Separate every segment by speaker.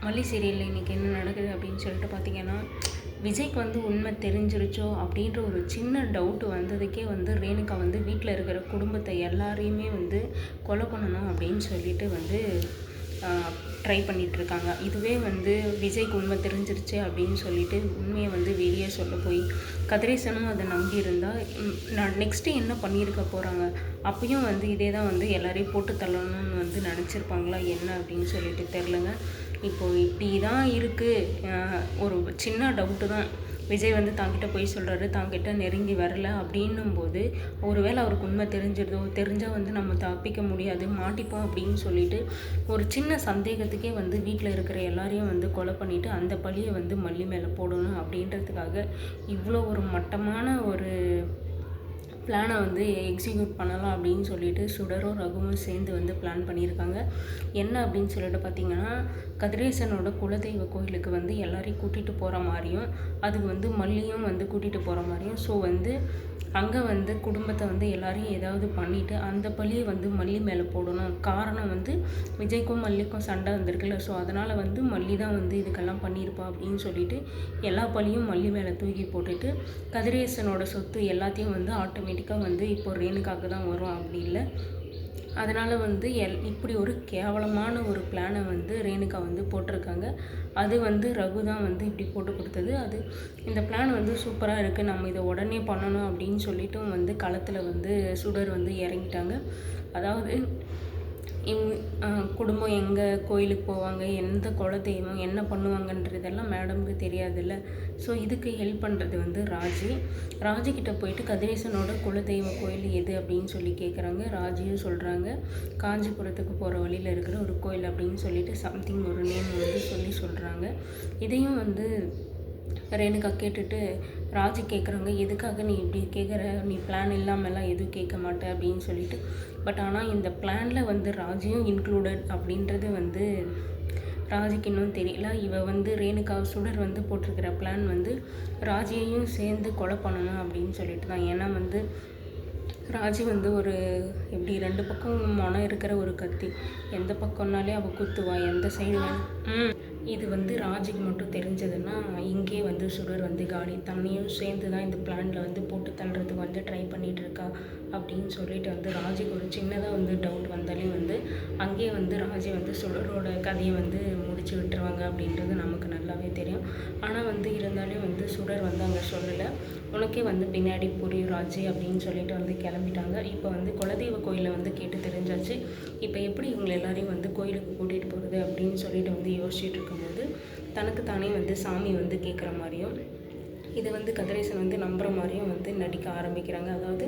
Speaker 1: மல்லி சீரியலில் இன்றைக்கி என்ன நடக்குது அப்படின்னு சொல்லிட்டு பார்த்தீங்கன்னா, விஜய்க்கு வந்து உண்மை தெரிஞ்சிருச்சோ அப்படின்ற ஒரு சின்ன டவுட்டு வந்ததுக்கே வந்து ரேணுகா வந்து வீட்டில் இருக்கிற குடும்பத்தை எல்லாரையுமே வந்து கொலை பண்ணணும் அப்படின்னு சொல்லிட்டு வந்து ட்ரை பண்ணிகிட்ருக்காங்க. இதுவே வந்து விஜய்க்கு உண்மை தெரிஞ்சிருச்சு அப்படின்னு சொல்லிட்டு உண்மையை வந்து வெளியே சொல்ல போய் கதிரேசனும் அதை நம்பி இருந்தால் நான் நெக்ஸ்ட்டு என்ன பண்ணியிருக்க போகிறாங்க. அப்பயும் வந்து இதே தான் வந்து எல்லாரையும் போட்டு தள்ளணும்னு வந்து நினச்சிருப்பாங்களா என்ன அப்படின்னு சொல்லிட்டு தெரிலங்க. இப்போது இப்படி தான் இருக்குது. ஒரு சின்ன டவுட்டு தான். விஜய் வந்து தாங்கிட்ட போய் சொல்கிறாரு, தாங்கிட்ட நெருங்கி வரல அப்படின்னும்போது ஒருவேளை அவருக்கு உண்மை தெரிஞ்சால் வந்து நம்ம தப்பிக்க முடியாது, மாட்டிப்போம் அப்படின்னு சொல்லிட்டு ஒரு சின்ன சந்தேகத்துக்கே வந்து வீட்டில் இருக்கிற எல்லாரையும் வந்து கொலை பண்ணிவிட்டு அந்த பழியை வந்து மல்லி மேலே போடணும் அப்படின்றதுக்காக இவ்வளோ ஒரு மட்டமான ஒரு பிளானை வந்து எக்ஸிக்யூட் பண்ணலாம் அப்படின்னு சொல்லிட்டு சுடரும் ரகுவும் சேர்ந்து வந்து பிளான் பண்ணியிருக்காங்க. என்ன அப்படின்னு சொல்லிட்டு பார்த்திங்கன்னா, கதிரேசனோட குலதெய்வ கோயிலுக்கு வந்து எல்லாரையும் கூட்டிகிட்டு போகிற மாதிரியும், அதுக்கு வந்து மல்லியும் வந்து கூட்டிகிட்டு போகிற மாதிரியும், ஸோ வந்து அங்கே வந்து குடும்பத்தை வந்து எல்லாரையும் ஏதாவது பண்ணிவிட்டு அந்த பழியை வந்து மல்லி மேலே போடணும். காரணம் வந்து விஜய்க்கும் மல்லிக்கும் சண்டை வந்திருக்குல்ல, ஸோ அதனால் வந்து மல்லி தான் வந்து இதுக்கெல்லாம் பண்ணியிருப்பா அப்படின்னு சொல்லிட்டு எல்லா பழியும் மல்லி மேலே தூக்கி போட்டுட்டு கதிரேசனோட சொத்து எல்லாத்தையும் வந்து ஆட்டோமேட்டிக்காக வந்து இப்போ ரேணுகாவுக்கு தான் வரும் அப்படி இல்லை. அதனால் வந்து இப்படி ஒரு கேவலமான ஒரு பிளானை வந்து ரேணுகா வந்து போட்டிருக்காங்க. அது வந்து ரகு தான் வந்து இப்படி போட்டு கொடுத்தது. இந்த பிளான் வந்து சூப்பராக இருக்குது, நம்ம இதை உடனே பண்ணணும் அப்படின்னு சொல்லிட்டும் வந்து களத்தில் வந்து சுடர் வந்து இறங்கிட்டாங்க. அதாவது குடும்பம் எங்கே கோயிலுக்கு போவாங்க, எந்த குலதெய்வம் என்ன பண்ணுவாங்கன்றதெல்லாம் மேடமுக்கு தெரியாதுல்ல. ஸோ இதுக்கு ஹெல்ப் பண்ணுறது வந்து ராஜிக்கிட்ட போயிட்டு கதிரேசனோட குலதெய்வ கோயில் எது அப்படின்னு சொல்லி கேட்குறாங்க. ராஜியும் சொல்கிறாங்க, காஞ்சிபுரத்துக்கு போகிற வழியில் இருக்கிற ஒரு கோயில் அப்படின்னு சொல்லிட்டு சம்திங் ஒரு நேம் வந்து சொல்கிறாங்க. இதையும் வந்து ரேணுகா கேட்டுட்டு ராஜி கேட்குறாங்க, எதுக்காக நீ இப்படி கேட்குற, நீ பிளான் இல்லாமலாம் எதுவும் கேட்க மாட்டே அப்படின்னு சொல்லிட்டு. பட் ஆனால் இந்த பிளானில் வந்து ராஜியும் இன்க்ளூடட் அப்படின்றது வந்து ராஜிக்கு இன்னும் தெரியல. இவ வந்து ரேணுகா சுடர் வந்து போட்டிருக்கிற பிளான் வந்து ராஜியையும் சேர்ந்து கொலை பண்ணணும் அப்படின்னு சொல்லிட்டு தான். ஏன்னா வந்து ராஜி வந்து ஒரு எப்படி 2 பக்கம் மனம் இருக்கிற ஒரு கத்தி, எந்த பக்கம்னாலே அவள் குத்துவா, எந்த சைடு இது வந்து ராஜிக்கு மட்டும் தெரிஞ்சதுன்னா இங்கே வந்து சுடர் வந்து காலி. தண்ணியும் சேர்ந்து தான் இந்த பிளானில் வந்து போட்டு தள்ளுறதுக்கு வந்து ட்ரை பண்ணிகிட்ருக்கா அப்படின்னு சொல்லிட்டு வந்து ராஜிக்கு ஒரு சின்னதாக வந்து டவுட் வந்தாலே வந்து அங்கேயே வந்து ராஜி வந்து சுடரோட கதையை வந்து முடிச்சு விட்டுருவாங்க அப்படின்றது நமக்கு நல்லாவே தெரியும். ஆனால் வந்து இருந்தாலும் வந்து சுடர் வந்து அங்கே சொல்லலை, உனக்கே வந்து பின்னாடி புரியும் ராஜி அப்படின்னு சொல்லிட்டு வந்து கிளம்பிட்டாங்க. இப்போ வந்து குலதெய்வ கோயிலை வந்து கேட்டு தெரிஞ்சாச்சு. இப்போ எப்படி இவங்க எல்லாரையும் வந்து கோயிலுக்கு கூட்டிகிட்டு போகிறது அப்படின்னு சொல்லிட்டு வந்து யோசிச்சுட்டு இருக்கும்போது தனக்கு தானே வந்து சாமி வந்து கேட்குற மாதிரியும் இதை வந்து கதிரேசன் வந்து நம்புகிற மாதிரியும் வந்து நடிக்க ஆரம்பிக்கிறாங்க. அதாவது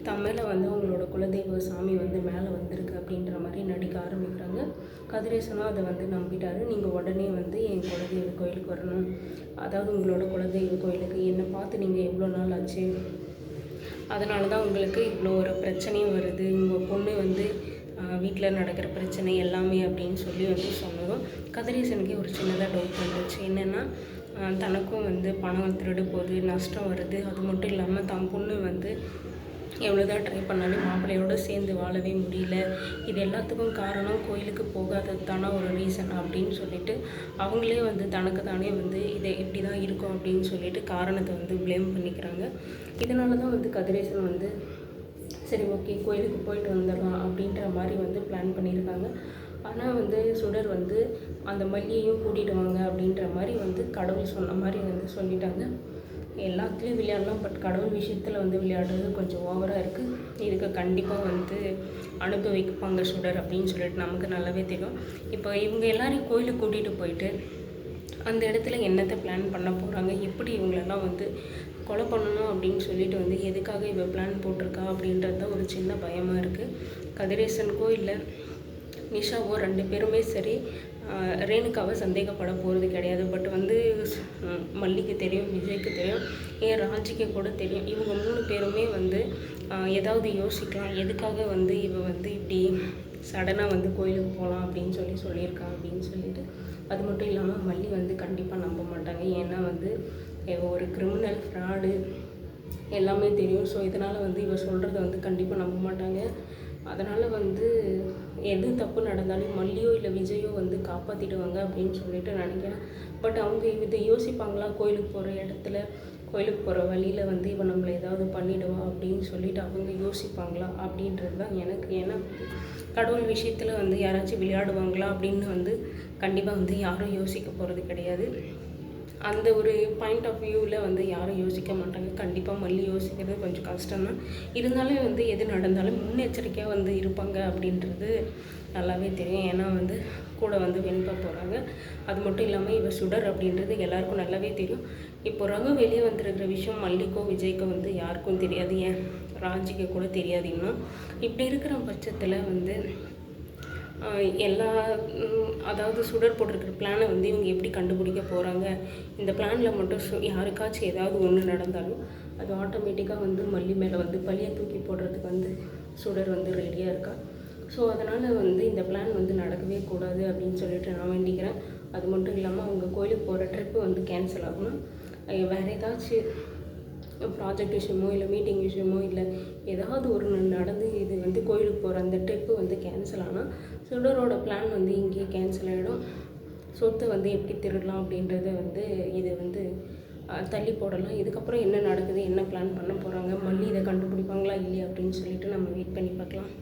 Speaker 1: தமிழில் வந்து அவங்களோட குலதெய்வ சாமி வந்து மேலே வந்திருக்கு அப்படின்ற மாதிரி நடிக்க ஆரம்பிக்கிறாங்க. கதிரேசனும் அதை வந்து நம்பிட்டாரு. நீங்கள் உடனே வந்து என் குலதெய்வ கோயிலுக்கு வரணும், அதாவது உங்களோட குலதெய்வ கோயிலுக்கு என்னை பார்த்து நீங்கள் எவ்வளோ நாள் ஆச்சு, அதனால தான் உங்களுக்கு இவ்வளோ ஒரு பிரச்சனையும் வருது, உங்கள் பொண்ணு வந்து வீட்டில் நடக்கிற பிரச்சனை எல்லாமே அப்படின்னு சொல்லி வந்து சொன்னதும் கதிரேசனுக்கே ஒரு சின்னதாக டவுட் வந்துச்சு. என்னென்னா தனக்கும் வந்து பணம் திருடு போகுது, நஷ்டம் வருது, அது மட்டும் இல்லாமல் தன் பொண்ணு வந்து எவ்வளோதான் ட்ரை பண்ணாலும் மாப்பிள்ளையோடு சேர்ந்து வாழவே முடியல, இது எல்லாத்துக்கும் காரணம் கோயிலுக்கு போகாதது தானே ஒரு ரீசன் அப்படின்னு சொல்லிட்டு அவங்களே வந்து தனக்கு தானே வந்து இதை இப்படி தான் இருக்கும் அப்படின்னு சொல்லிட்டு காரணத்தை வந்து ப்ளேம் பண்ணிக்கிறாங்க. இதனால தான் வந்து கதிரேசன் வந்து சரி ஓகே கோயிலுக்கு போயிட்டு வந்துடலாம் அப்படின்ற மாதிரி வந்து பிளான் பண்ணியிருக்காங்க. ஆனால் வந்து சுடர் வந்து அந்த மல்லியையும் கூட்டிகிட்டு வாங்க அப்படின்ற மாதிரி வந்து கடவுள் சொன்ன மாதிரி வந்து சொல்லிட்டாங்க. எல்லாத்துலேயும் விளையாடலாம், பட் கடவுள் விஷயத்தில் வந்து விளையாடுறது கொஞ்சம் ஓவராக இருக்குது. இதுக்கு கண்டிப்பாக வந்து அனுபவிப்பாங்க சுடர் அப்படின்னு சொல்லிட்டு நமக்கு நல்லாவே தெரியும். இப்போ இவங்க எல்லாரையும் கோயிலுக்கு கூட்டிகிட்டு போயிட்டு அந்த இடத்துல என்னத்தை பிளான் பண்ண போகிறாங்க, எப்படி இவங்களெல்லாம் வந்து கொலை பண்ணணும் அப்படின்னு சொல்லிட்டு வந்து எதுக்காக இவ பிளான் போட்டிருக்கா அப்படின்றது தான் ஒரு சின்ன பயமாக இருக்குது. கதிரேசனுக்கோ இல்லை நிஷாவோ 2 பேருமே சரி ரேணுகாவை சந்தேகப்பட போகிறது கிடையாது. பட் வந்து மல்லிக்கு தெரியும், விஜய்க்கு தெரியும், ஏன் ராஜிக்கு கூட தெரியும். இவங்க 3 பேருமே வந்து ஏதாவது யோசிக்கலாம், எதுக்காக வந்து இவ வந்து இப்படி சடனாக வந்து கோயிலுக்கு போகலாம் அப்படின்னு சொல்லியிருக்கா அப்படின்னு சொல்லிட்டு. அது மட்டும் இல்லாமல் மல்லி வந்து கண்டிப்பாக நம்ப மாட்டாங்க. ஏன்னா வந்து ஒரு கிரிமினல் ஃப்ராடு எல்லாமே தெரியும். ஸோ இதனால் வந்து இவ சொல்கிறத வந்து கண்டிப்பாக நம்ப மாட்டாங்க. அதனால் வந்து எது தப்பு நடந்தாலும் மல்லியோ இல்லை விஜயோ வந்து காப்பாற்றிடுவாங்க அப்படின்னு சொல்லிட்டு நினைக்கிறேன். பட் அவங்க இதை யோசிப்பாங்களா? கோயிலுக்கு போகிற இடத்துல, கோயிலுக்கு போகிற வழியில் வந்து இவன் நம்மளை ஏதாவது பண்ணிடுவா அப்படின்னு சொல்லிட்டு அவங்க யோசிப்பாங்களா அப்படின்றது தான் எனக்கு. ஏன்னா கடவுள் விஷயத்தில் வந்து யாராச்சும் விளையாடுவாங்களா அப்படின்னு வந்து கண்டிப்பாக வந்து யாரும் யோசிக்க போகிறது கிடையாது. அந்த ஒரு பாயிண்ட் ஆஃப் வியூவில் வந்து யாரும் யோசிக்க மாட்டாங்க. கண்டிப்பாக மல்லி யோசிக்கிறது கொஞ்சம் கஷ்டம்தான். இருந்தாலும் வந்து எது நடந்தாலும் முன்னெச்சரிக்கையாக வந்து இருப்பாங்க அப்படின்றது நல்லாவே தெரியும். ஏன்னா வந்து கூட வந்து வெண்பா போகிறாங்க. அது மட்டும் இல்லாமல் இவ சுடர் அப்படின்றது எல்லாருக்கும் நல்லாவே தெரியும். இப்போ ரகு வெளியே வந்திருக்கிற விஷயம் மல்லிக்கோ விஜய்க்கோ வந்து யாருக்கும் தெரியாது, ஏன் ராஜிக்கு கூட தெரியாது இன்னும். இப்படி இருக்கிற பட்சத்தில் வந்து எல்லா அதாவது சுடர் போட்டிருக்கிற பிளானை வந்து இவங்க எப்படி கண்டுபிடிக்க போகிறாங்க? இந்த பிளானில் மட்டும் யாருக்காச்சும் ஏதாவது ஒன்று நடந்தாலும் அது ஆட்டோமேட்டிக்காக வந்து மல்லி மேலே வந்து பழியை தூக்கி போடுறதுக்கு வந்து சுடர் வந்து ரெடியாக இருக்கா. ஸோ அதனால் வந்து இந்த பிளான் வந்து நடக்கவே கூடாது அப்படின்னு சொல்லிட்டு நான் வேண்டிக்கிறேன். அது மட்டும் இல்லாமல் அவங்க கோயிலுக்கு போகிற ட்ரிப்பு வந்து கேன்சல் ஆகணும். வேறு ஏதாச்சும் ப்ராஜெக்ட் விஷயமோ இல்லை மீட்டிங் விஷயமோ இல்லை ஏதாவது ஒரு நடந்து இது வந்து கோயிலுக்கு போகிற அந்த ட்ரிப்பு வந்து கேன்சல் ஆனால் சுடரோட பிளான் வந்து இங்கேயே கேன்சல் ஆகிடும். சொத்தை வந்து எப்படி திருடலாம் அப்படின்றத வந்து இது வந்து தள்ளி போடலாம். இதுக்கப்புறம் என்ன நடக்குது, என்ன பிளான் பண்ண போகிறாங்க, மல்லி இதை கண்டுபிடிப்பாங்களா இல்லையா அப்படின்னு சொல்லிட்டு நம்ம வெயிட் பண்ணி பார்க்கலாம்.